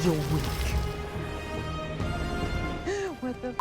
You're weak. What the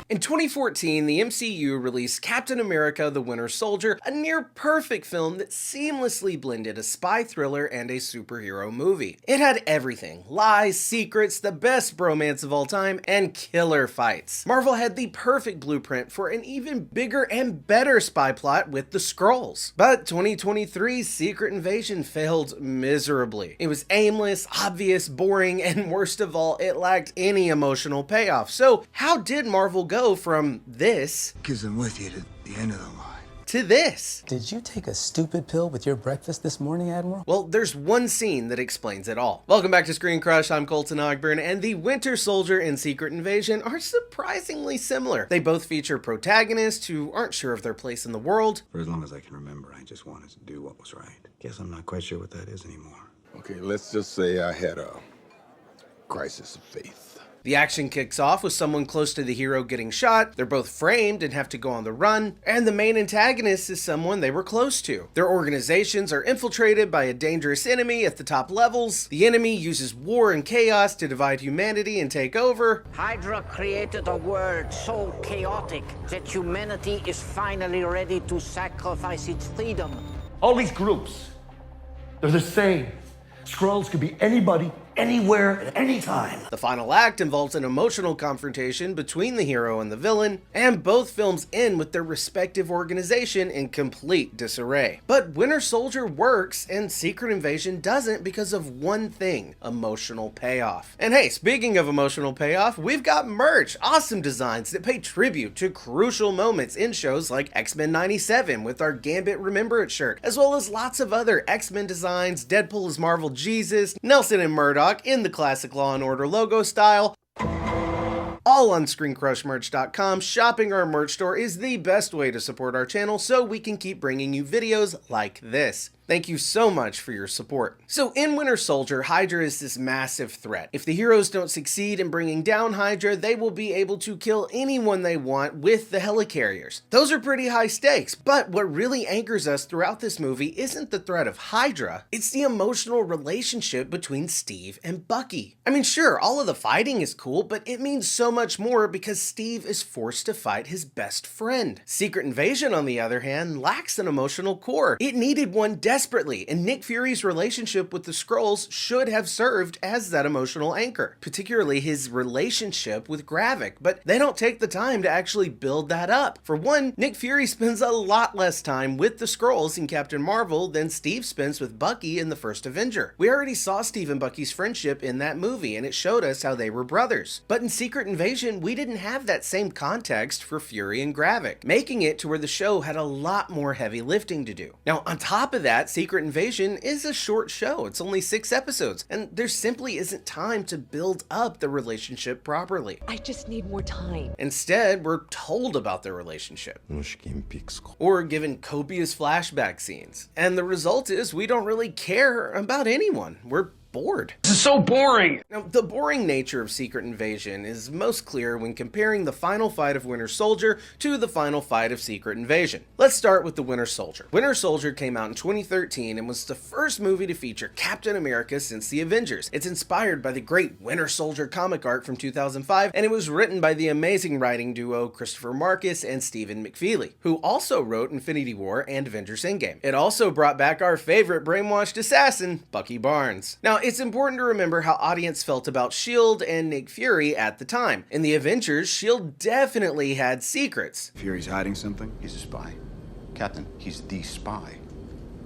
In 2014, the MCU released Captain America: The Winter Soldier, a near-perfect film that seamlessly blended a spy thriller and a superhero movie. It had everything: lies, secrets, the best bromance of all time, and killer fights. Marvel had the perfect blueprint for an even bigger and better spy plot with the Skrulls. But 2023's Secret Invasion failed miserably. It was aimless, obvious, boring, and worst of all, it lacked any emotional payoff. So how did Marvel go from this, Because I'm with you to the end of the line, to this? Did you take a stupid pill with your breakfast this morning, Admiral? Well, there's one scene that explains it all. Welcome back to ScreenCrush, I'm Colton Ogburn, and the Winter Soldier and Secret Invasion are surprisingly similar. They both feature protagonists who aren't sure of their place in the world. for as long as I can remember, I just wanted to do what was right. Guess I'm not quite sure what that is anymore. Okay, let's just say I had a crisis of faith. The action kicks off with someone close to the hero getting shot, they're both framed and have to go on the run, and the main antagonist is someone they were close to. Their organizations are infiltrated by a dangerous enemy at the top levels. The enemy uses war and chaos to divide humanity and take over. Hydra created a world so chaotic that humanity is finally ready to sacrifice its freedom. All these groups, they're the same. Skrulls could be anybody, anywhere, at any time. The final act involves an emotional confrontation between the hero and the villain, and both films end with their respective organization in complete disarray. But Winter Soldier works and Secret Invasion doesn't because of one thing: emotional payoff. And hey, speaking of emotional payoff, we've got merch, awesome designs that pay tribute to crucial moments in shows like X-Men 97 with our Gambit Remember It shirt, as well as lots of other X-Men designs, Deadpool as Marvel Jesus, Nelson and Murdoch in the classic Law and Order logo style, all on ScreenCrushMerch.com. Shopping our merch store is the best way to support our channel so we can keep bringing you videos like this. Thank you so much for your support. So in Winter Soldier, Hydra is this massive threat. If the heroes don't succeed in bringing down Hydra, they will be able to kill anyone they want with the helicarriers. Those are pretty high stakes, but what really anchors us throughout this movie isn't the threat of Hydra, it's the emotional relationship between Steve and Bucky. I mean, sure, all of the fighting is cool, but it means so much more because Steve is forced to fight his best friend. Secret Invasion, on the other hand, lacks an emotional core. It needed one desperately, and Nick Fury's relationship with the Skrulls should have served as that emotional anchor, particularly his relationship with Gravik, but they don't take the time to actually build that up. For one, Nick Fury spends a lot less time with the Skrulls in Captain Marvel than Steve spends with Bucky in the first Avenger. We already saw Steve and Bucky's friendship in that movie, and it showed us how they were brothers. But in Secret Invasion, we didn't have that same context for Fury and Gravik, making it to where the show had a lot more heavy lifting to do. Now, on top of that, Secret Invasion is a short show. It's only 6 episodes, and there simply isn't time to build up the relationship properly. I just need more time. Instead, we're told about their relationship, or given copious flashback scenes. And the result is we don't really care about anyone. We're bored. This is so boring! Now, the boring nature of Secret Invasion is most clear when comparing the final fight of Winter Soldier to the final fight of Secret Invasion. Let's start with the Winter Soldier. Winter Soldier came out in 2013 and was the first movie to feature Captain America since the Avengers. It's inspired by the great Winter Soldier comic art from 2005, and it was written by the amazing writing duo Christopher Marcus and Stephen McFeely, who also wrote Infinity War and Avengers Endgame. It also brought back our favorite brainwashed assassin, Bucky Barnes. Now, it's important to remember how audience felt about S.H.I.E.L.D. and Nick Fury at the time. In the Avengers, S.H.I.E.L.D. definitely had secrets. Fury's hiding something? He's a spy. Captain, he's the spy.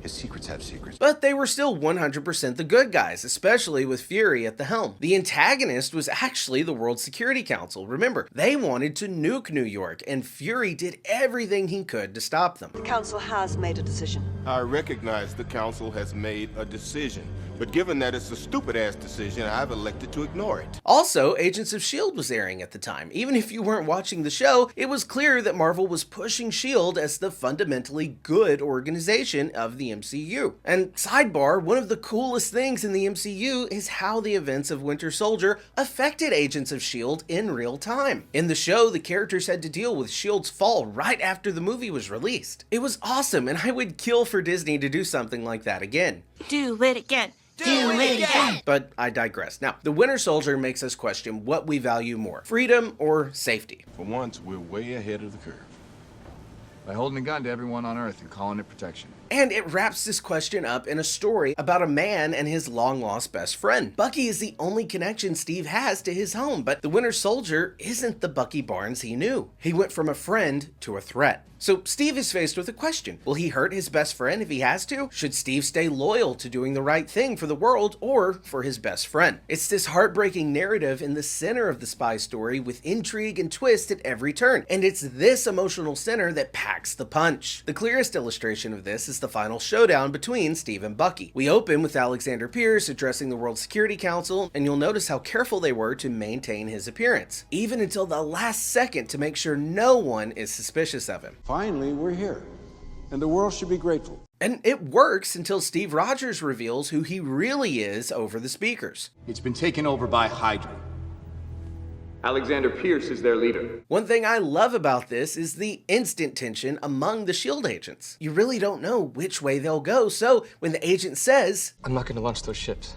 His secrets have secrets. But they were still 100% the good guys, especially with Fury at the helm. The antagonist was actually the World Security Council. Remember, they wanted to nuke New York, and Fury did everything he could to stop them. The council has made a decision. I recognize the council has made a decision, but given that it's a stupid-ass decision, I've elected to ignore it. Also, Agents of S.H.I.E.L.D. was airing at the time. Even if you weren't watching the show, it was clear that Marvel was pushing S.H.I.E.L.D. as the fundamentally good organization of the MCU. And sidebar, one of the coolest things in the MCU is how the events of Winter Soldier affected Agents of S.H.I.E.L.D. in real time. In the show, the characters had to deal with S.H.I.E.L.D.'s fall right after the movie was released. It was awesome, and I would kill for Disney to do something like that again. Do it again. Do it again. But I digress. Now, the Winter Soldier makes us question what we value more, freedom or safety. For once, we're way ahead of the curve. By holding a gun to everyone on Earth and calling it protection. And it wraps this question up in a story about a man and his long-lost best friend. Bucky is the only connection Steve has to his home, but the Winter Soldier isn't the Bucky Barnes he knew. He went from a friend to a threat. So Steve is faced with a question. Will he hurt his best friend if he has to? Should Steve stay loyal to doing the right thing for the world or for his best friend? It's this heartbreaking narrative in the center of the spy story with intrigue and twist at every turn. And it's this emotional center that packs the punch. The clearest illustration of this is the final showdown between Steve and Bucky. We open with Alexander Pierce addressing the World Security Council, and you'll notice how careful they were to maintain his appearance, even until the last second to make sure no one is suspicious of him. Finally, we're here, and the world should be grateful. And it works until Steve Rogers reveals who he really is over the speakers. It's been taken over by Hydra. Alexander Pierce is their leader. One thing I love about this is the instant tension among the S.H.I.E.L.D. agents. You really don't know which way they'll go, so when the agent says, "I'm not going to launch those ships.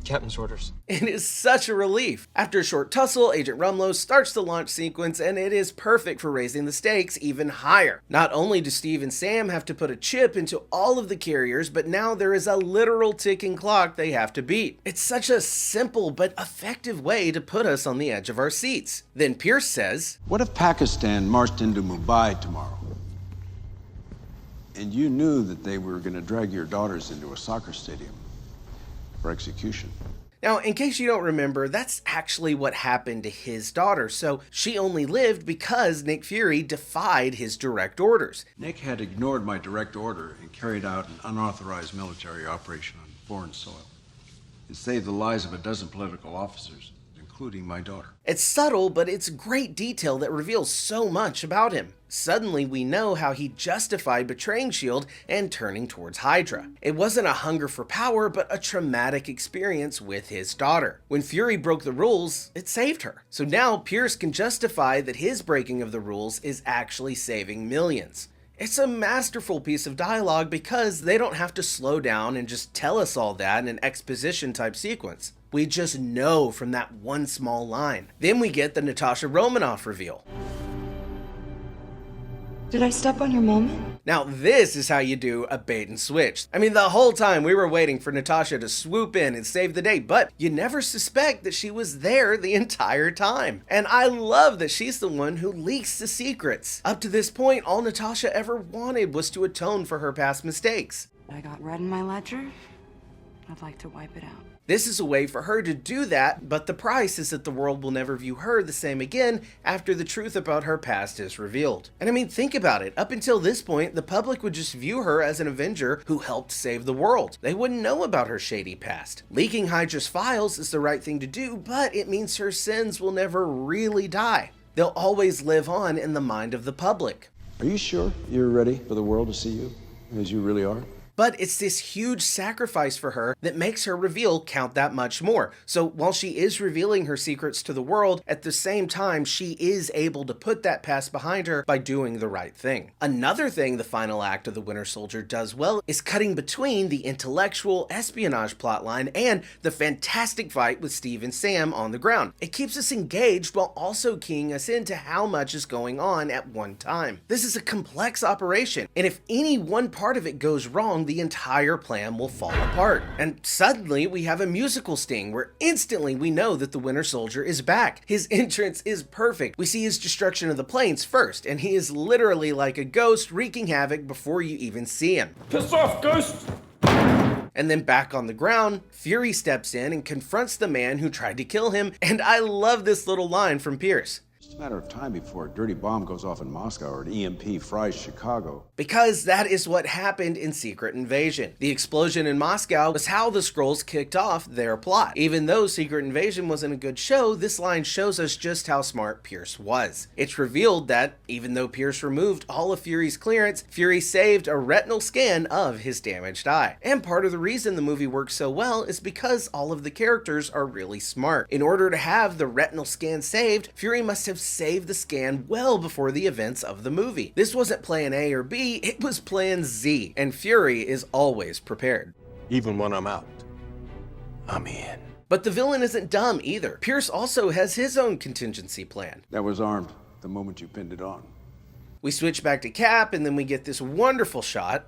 Captain's orders," it is such a relief. After a short tussle, Agent Rumlow starts the launch sequence, and it is perfect for raising the stakes even higher. Not only do Steve and Sam have to put a chip into all of the carriers, but now there is a literal ticking clock they have to beat. It's such a simple but effective way to put us on the edge of our seats. Then Pierce says, What if Pakistan marched into Mumbai tomorrow, and you knew that they were going to drag your daughters into a soccer stadium for execution? Now, in case you don't remember, that's actually what happened to his daughter, so she only lived because Nick Fury defied his direct orders. Nick had ignored my direct order and carried out an unauthorized military operation on foreign soil. It saved the lives of a dozen political officers, including my daughter. It's subtle, but it's great detail that reveals so much about him. Suddenly, we know how he justified betraying S.H.I.E.L.D. and turning towards Hydra. It wasn't a hunger for power, but a traumatic experience with his daughter. When Fury broke the rules, it saved her. So now Pierce can justify that his breaking of the rules is actually saving millions. It's a masterful piece of dialogue because they don't have to slow down and just tell us all that in an exposition type sequence. We just know from that one small line. Then we get the Natasha Romanoff reveal. Did I step on your moment? Now this is how you do a bait and switch. I mean, the whole time we were waiting for Natasha to swoop in and save the day, but you never suspect that she was there the entire time. And I love that she's the one who leaks the secrets. Up to this point, all Natasha ever wanted was to atone for her past mistakes. I got red in my ledger. I'd like to wipe it out. This is a way for her to do that, but the price is that the world will never view her the same again after the truth about her past is revealed. And I mean, think about it. Up until this point, the public would just view her as an Avenger who helped save the world. They wouldn't know about her shady past. Leaking Hydra's files is the right thing to do, but it means her sins will never really die. They'll always live on in the mind of the public. Are you sure you're ready for the world to see you as you really are? But it's this huge sacrifice for her that makes her reveal count that much more. So while she is revealing her secrets to the world, at the same time, she is able to put that past behind her by doing the right thing. Another thing the final act of The Winter Soldier does well is cutting between the intellectual espionage plotline and the fantastic fight with Steve and Sam on the ground. It keeps us engaged while also keying us into how much is going on at one time. This is a complex operation, and if any one part of it goes wrong, the entire plan will fall apart. And suddenly we have a musical sting where instantly we know that the Winter Soldier is back. His entrance is perfect. We see his destruction of the planes first, and he is literally like a ghost wreaking havoc before you even see him. Piss off, ghost! And then back on the ground, Fury steps in and confronts the man who tried to kill him, and I love this little line from Pierce. It's a matter of time before a dirty bomb goes off in Moscow or an EMP fries Chicago. Because that is what happened in Secret Invasion. The explosion in Moscow was how the Skrulls kicked off their plot. Even though Secret Invasion wasn't a good show, this line shows us just how smart Pierce was. It's revealed that even though Pierce removed all of Fury's clearance, Fury saved a retinal scan of his damaged eye. And part of the reason the movie works so well is because all of the characters are really smart. In order to have the retinal scan saved, Fury must have saved the scan well before the events of the movie. This wasn't plan A or B, it was plan Z, and Fury is always prepared. Even when I'm out, I'm in. But the villain isn't dumb either. Pierce also has his own contingency plan. That was armed the moment you pinned it on. We switch back to Cap, and then we get this wonderful shot.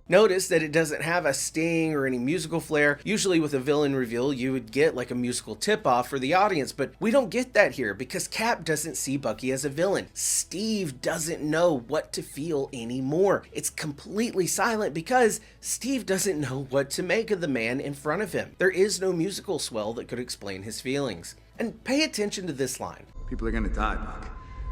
Notice that it doesn't have a sting or any musical flair. Usually with a villain reveal, you would get like a musical tip-off for the audience, but we don't get that here because Cap doesn't see Bucky as a villain. Steve doesn't know what to feel anymore. It's completely silent because Steve doesn't know what to make of the man in front of him. There is no musical swell that could explain his feelings. And pay attention to this line. People are gonna die, Buck.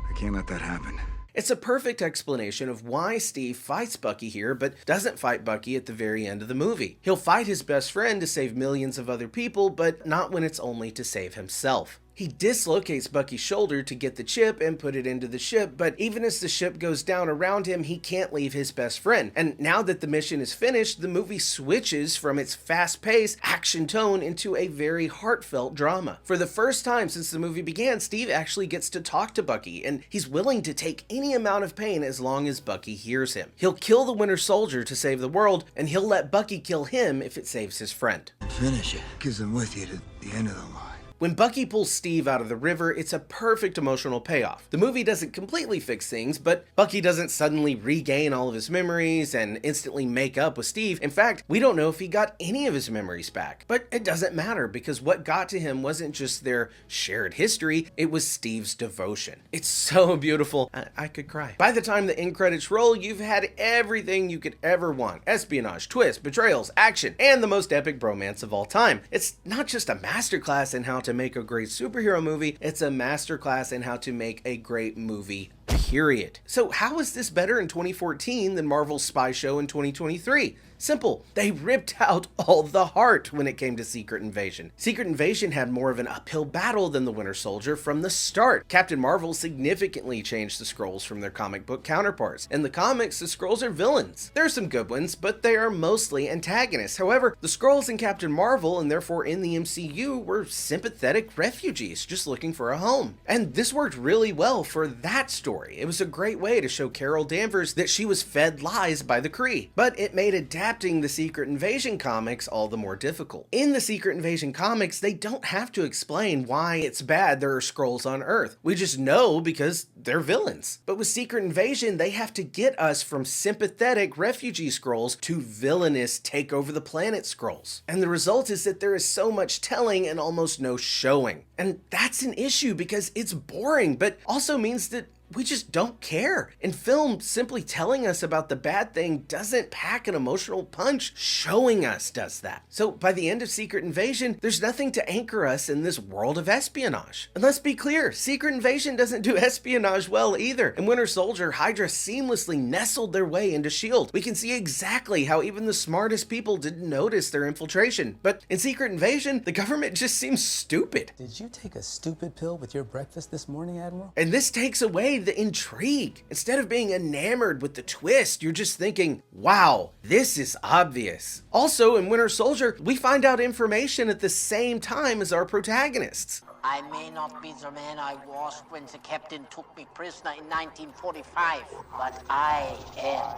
I can't let that happen. It's a perfect explanation of why Steve fights Bucky here, but doesn't fight Bucky at the very end of the movie. He'll fight his best friend to save millions of other people, but not when it's only to save himself. He dislocates Bucky's shoulder to get the chip and put it into the ship, but even as the ship goes down around him, he can't leave his best friend. And now that the mission is finished, the movie switches from its fast-paced action tone into a very heartfelt drama. For the first time since the movie began, Steve actually gets to talk to Bucky, and he's willing to take any amount of pain as long as Bucky hears him. He'll kill the Winter Soldier to save the world, and he'll let Bucky kill him if it saves his friend. Finish it, because I'm with you to the end of the line. When Bucky pulls Steve out of the river, it's a perfect emotional payoff. The movie doesn't completely fix things, but Bucky doesn't suddenly regain all of his memories and instantly make up with Steve. In fact, we don't know if he got any of his memories back. But it doesn't matter because what got to him wasn't just their shared history, it was Steve's devotion. It's so beautiful, I could cry. By the time the end credits roll, you've had everything you could ever want. Espionage, twists, betrayals, action, and the most epic bromance of all time. It's not just a masterclass in how to make a great superhero movie, it's a masterclass in how to make a great movie, period. So how is this better in 2014 than Marvel's spy show in 2023? Simple. They ripped out all the heart when it came to Secret Invasion. Secret Invasion had more of an uphill battle than the Winter Soldier from the start. Captain Marvel significantly changed the Skrulls from their comic book counterparts. In the comics, the Skrulls are villains. There are some good ones, but they are mostly antagonists. However, the Skrulls in Captain Marvel, and therefore in the MCU, were sympathetic refugees just looking for a home. And this worked really well for that story. It was a great way to show Carol Danvers that she was fed lies by the Kree. But it made adapting the Secret Invasion comics all the more difficult. In the Secret Invasion comics, they don't have to explain why it's bad there are Skrulls on Earth. We just know because they're villains. But with Secret Invasion, they have to get us from sympathetic refugee Skrulls to villainous take over the planet Skrulls. And the result is that there is so much telling and almost no showing. And that's an issue because it's boring, but also means that we just don't care. In film, simply telling us about the bad thing doesn't pack an emotional punch. Showing us does that. So by the end of Secret Invasion, there's nothing to anchor us in this world of espionage. And let's be clear, Secret Invasion doesn't do espionage well either. In Winter Soldier, Hydra seamlessly nestled their way into S.H.I.E.L.D. We can see exactly how even the smartest people didn't notice their infiltration. But in Secret Invasion, the government just seems stupid. Did you take a stupid pill with your breakfast this morning, Admiral? And this takes away the intrigue. Instead of being enamored with the twist, you're just thinking, wow, this is obvious. Also, in Winter Soldier, we find out information at the same time as our protagonists. I may not be the man I was when the captain took me prisoner in 1945, but I am.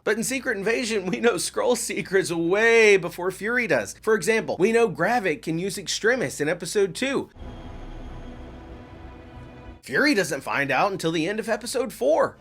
But in Secret Invasion, we know Skrull secrets way before Fury does. For example, we know Gravik can use Extremis in episode 2. Fury doesn't find out until the end of episode 4.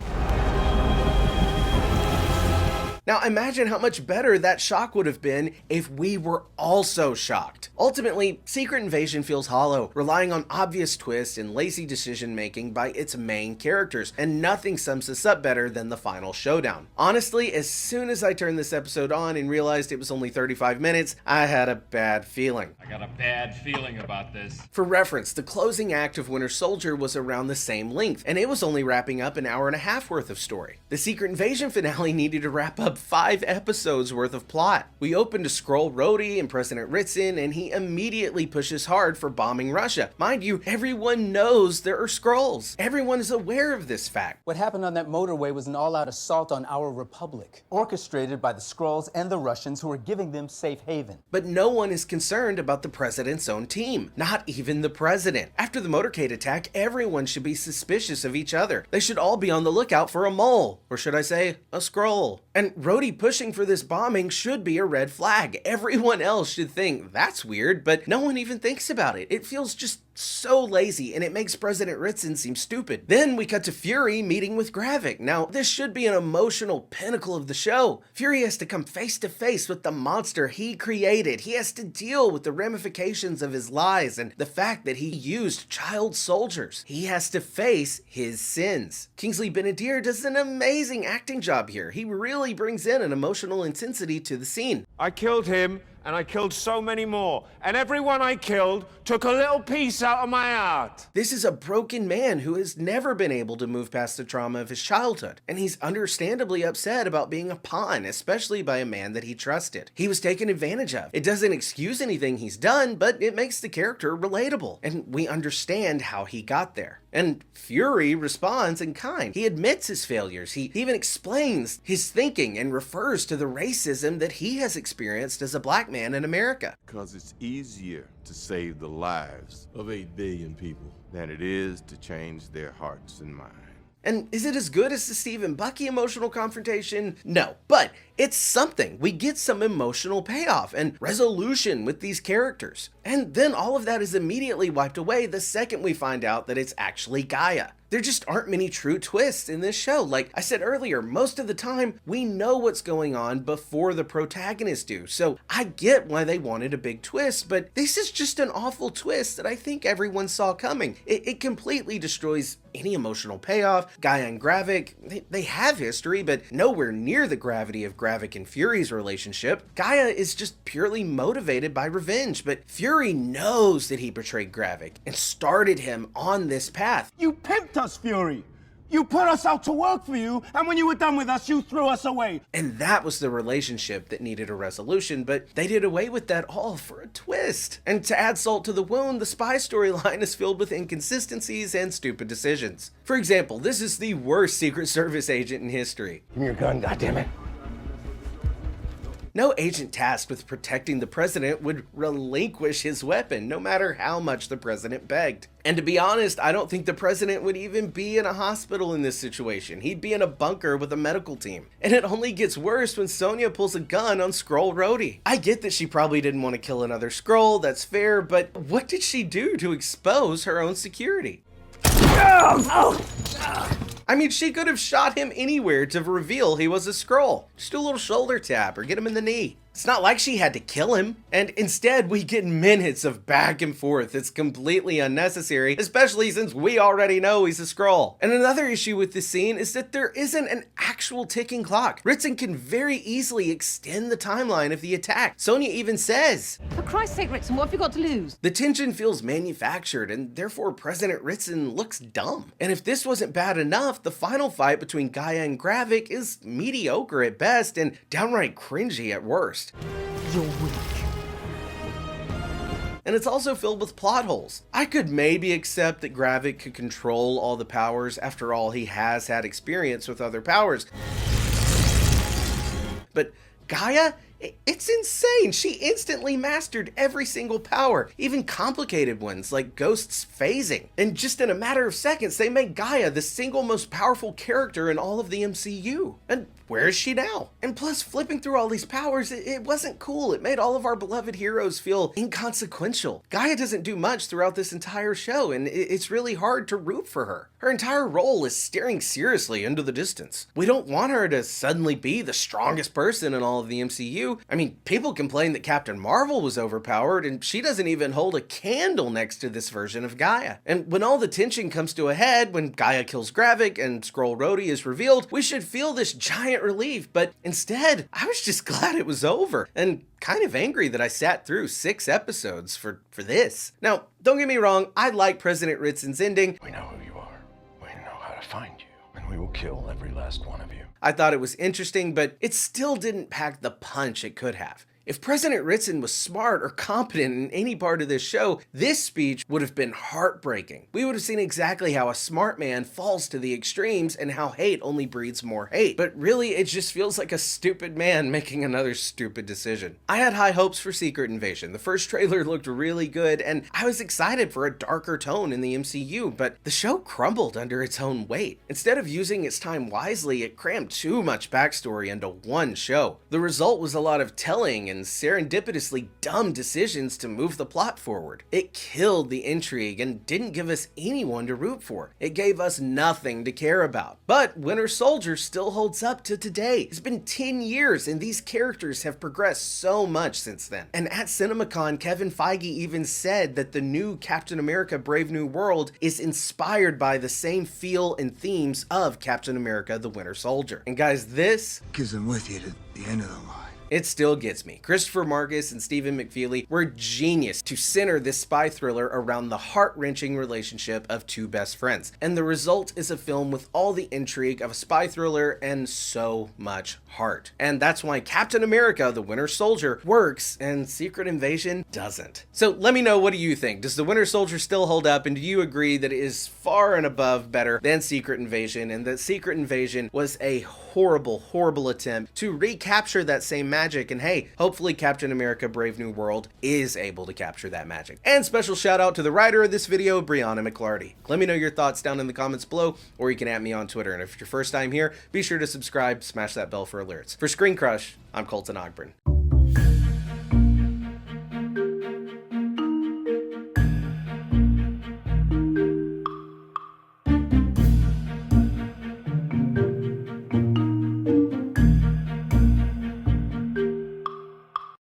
Now imagine how much better that shock would have been if we were also shocked. Ultimately, Secret Invasion feels hollow, relying on obvious twists and lazy decision making by its main characters, and nothing sums this up better than the final showdown. Honestly, as soon as I turned this episode on and realized it was only 35 minutes, I had a bad feeling. I got a bad feeling about this. For reference, the closing act of Winter Soldier was around the same length, and it was only wrapping up an hour and a half worth of story. The Secret Invasion finale needed to wrap up 5 episodes worth of plot. We open to Skrull Rhodey and President Ritson, and he immediately pushes hard for bombing Russia. Mind you, everyone knows there are Skrulls. Everyone is aware of this fact. What happened on that motorway was an all-out assault on our republic, orchestrated by the Skrulls and the Russians who are giving them safe haven. But no one is concerned about the president's own team, not even the president. After the motorcade attack, everyone should be suspicious of each other. They should all be on the lookout for a mole, or should I say, a Skrull. And Rhodey pushing for this bombing should be a red flag. Everyone else should think that's weird, but no one even thinks about it. It feels just so lazy, and it makes President Ritson seem stupid. Then we cut to Fury meeting with Gravik. Now, this should be an emotional pinnacle of the show. Fury has to come face to face with the monster he created. He has to deal with the ramifications of his lies and the fact that he used child soldiers. He has to face his sins. Kingsley Ben-Adir does an amazing acting job here. He really brings in an emotional intensity to the scene. I killed him, and I killed so many more. And everyone I killed took a little piece out of my heart. This is a broken man who has never been able to move past the trauma of his childhood. And he's understandably upset about being a pawn, especially by a man that he trusted. He was taken advantage of. It doesn't excuse anything he's done, but it makes the character relatable. And we understand how he got there. And Fury responds in kind. He admits his failures. He even explains his thinking and refers to the racism that he has experienced as a black man in America. Because it's easier to save the lives of 8 billion people than it is to change their hearts and minds. And is it as good as the Steve and Bucky emotional confrontation? No, but it's something. We get some emotional payoff and resolution with these characters. And then all of that is immediately wiped away the second we find out that it's actually Gaia. There just aren't many true twists in this show. Like I said earlier, most of the time we know what's going on before the protagonists do. So I get why they wanted a big twist, but this is just an awful twist that I think everyone saw coming. It completely destroys any emotional payoff. Gaia and Gravik, they have history, but nowhere near the gravity of Gravik and Fury's relationship. Gaia is just purely motivated by revenge, but Fury knows that he betrayed Gravik and started him on this path. You pimped us, Fury. You put us out to work for you, and when you were done with us, you threw us away. And that was the relationship that needed a resolution, but they did away with that all for a twist. And to add salt to the wound, the spy storyline is filled with inconsistencies and stupid decisions. For example, this is the worst Secret Service agent in history. Give me your gun, goddammit. No agent tasked with protecting the president would relinquish his weapon, no matter how much the president begged. And to be honest, I don't think the president would even be in a hospital in this situation. He'd be in a bunker with a medical team. And it only gets worse when Sonya pulls a gun on Skrull Rhodey. I get that she probably didn't want to kill another Skrull, that's fair, but what did she do to expose her own security? I mean, she could have shot him anywhere to reveal he was a Skrull. Just do a little shoulder tap or get him in the knee. It's not like she had to kill him. And instead, we get minutes of back and forth. It's completely unnecessary, especially since we already know he's a Skrull. And another issue with this scene is that there isn't an actual ticking clock. Ritson can very easily extend the timeline of the attack. Sonya even says, For Christ's sake, Ritson, what have you got to lose? The tension feels manufactured, and therefore President Ritson looks dumb. And if this wasn't bad enough, the final fight between Gaia and Gravik is mediocre at best and downright cringy at worst. You're weak. And it's also filled with plot holes. I could maybe accept that Gravik could control all the powers. After all, he has had experience with other powers. But Gaia? It's insane. She instantly mastered every single power, even complicated ones like Ghost's phasing. And just in a matter of seconds, they made Gaia the single most powerful character in all of the MCU. And where is she now? And plus, flipping through all these powers, it wasn't cool. It made all of our beloved heroes feel inconsequential. Gaia doesn't do much throughout this entire show, and it's really hard to root for her. Her entire role is staring seriously into the distance. We don't want her to suddenly be the strongest person in all of the MCU. I mean, people complain that Captain Marvel was overpowered, and she doesn't even hold a candle next to this version of Gaia. And when all the tension comes to a head, when Gaia kills Gravik and Skrull Rhodey is revealed, we should feel this giant relief, but instead, I was just glad it was over, and kind of angry that I sat through 6 episodes for this. Now, don't get me wrong, I like President Ritson's ending. We know who you are. We know how to find you, and we will kill every last one of you. I thought it was interesting, but it still didn't pack the punch it could have. If President Ritson was smart or competent in any part of this show, this speech would have been heartbreaking. We would have seen exactly how a smart man falls to the extremes and how hate only breeds more hate. But really, it just feels like a stupid man making another stupid decision. I had high hopes for Secret Invasion. The first trailer looked really good, and I was excited for a darker tone in the MCU, but the show crumbled under its own weight. Instead of using its time wisely, it crammed too much backstory into one show. The result was a lot of telling and serendipitously dumb decisions to move the plot forward. It killed the intrigue and didn't give us anyone to root for. It gave us nothing to care about. But Winter Soldier still holds up to today. It's been 10 years and these characters have progressed so much since then. And at CinemaCon, Kevin Feige even said that the new Captain America Brave New World is inspired by the same feel and themes of Captain America the Winter Soldier. And guys, this gives them with you to the end of the line. It still gets me. Christopher Marcus and Stephen McFeely were genius to center this spy thriller around the heart-wrenching relationship of two best friends. And the result is a film with all the intrigue of a spy thriller and so much heart. And that's why Captain America, the Winter Soldier, works and Secret Invasion doesn't. So let me know, what do you think? Does the Winter Soldier still hold up, and do you agree that it is far and above better than Secret Invasion, and that Secret Invasion was a horrible, horrible attempt to recapture that same magic? And hey, hopefully Captain America Brave New World is able to capture that magic. And special shout out to the writer of this video, Brianna McLarty. Let me know your thoughts down in the comments below, or you can @me on Twitter. And if it's your first time here, be sure to subscribe, smash that bell for alerts. For ScreenCrush, I'm Colton Ogburn.